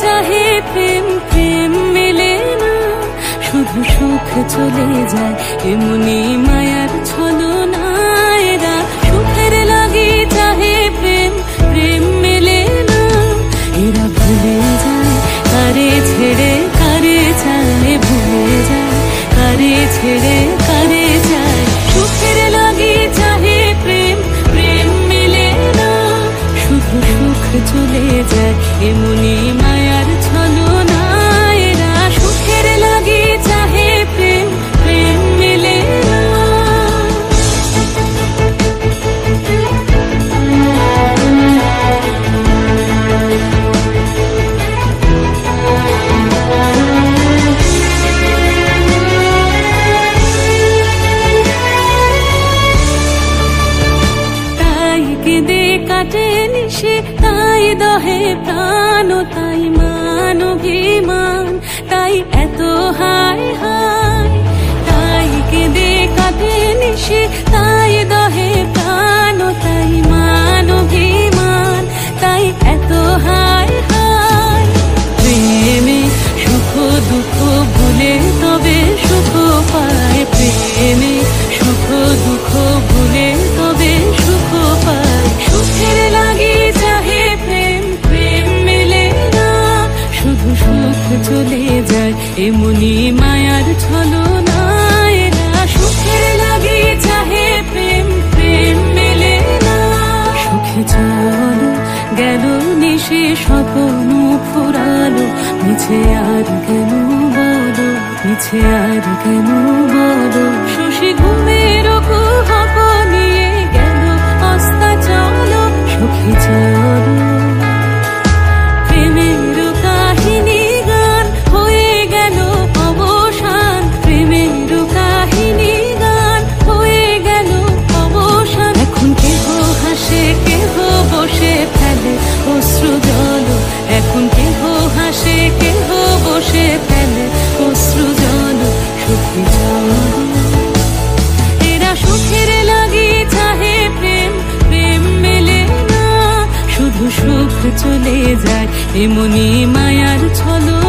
চাহে প্রেম, প্রেম মেলে না, শুধু সুখ চলে যায় এমনি মায়ার ছলনা। এরা সুখের লাগি চাহে প্রেম, প্রেম মেলে না, এরা ভুলে যায় কারে ছেড়ে কারে চায়, ভুলে যায় কারে ছেড়ে কারে চায়। সুখের লাগি চাহে প্রেম, প্রেম মেলে না, শুধু সুখ চলে যায় এমনি মায়ার ছলনা। এরা সুখের লাগি চাহে প্রেম, প্রেম মেলে না। তাই কেঁদে কাটে নিশে, তাই দহে প্রাণ, তাই মান অভিমান, তাই এত হায় হায়। তাই কেঁদে কাটে নিশে, তাই দহে প্রাণ, তাই মান অভিমান, তাই এত হায় হায়। প্রেমে সুখ দুঃখ ভুলে তবে সুখ পায়, প্রেমে সুখ দুঃখ ভুলে তবে সুখ পায়। সুখের লাগি চাহে প্রেম, প্রেম মেলে না, শুধু সুখ চলে যায় এমনি মায়ার ছলনা। এরা সুখের লাগি চাহে প্রেম, প্রেম মেলে না। সুখে চলো গেল নিশে স্বপ্ন ফুরালো, মিছে আর কেন বলো, মিছে আর কেন বলো। শশী ঘুমের কুহক নিয়ে গেল অস্তা চলো, সুখে চলো। প্রেমের কাহিনী গান হয়ে গেল অবসান, প্রেমের কাহিনী গান হয়ে গেল অবসান। এখন কেহ হাসে কেহ বসে ফেলে অশ্রু জল, এখন কেহ হাসে কেহ বসে ফেলে অশ্রু জল। সুখে চলো। এরা সুখের লাগি চাহে প্রেম, প্রেম মেলে না, শুধু সুখ চলে যায় এমনি মায়ার ছলনা।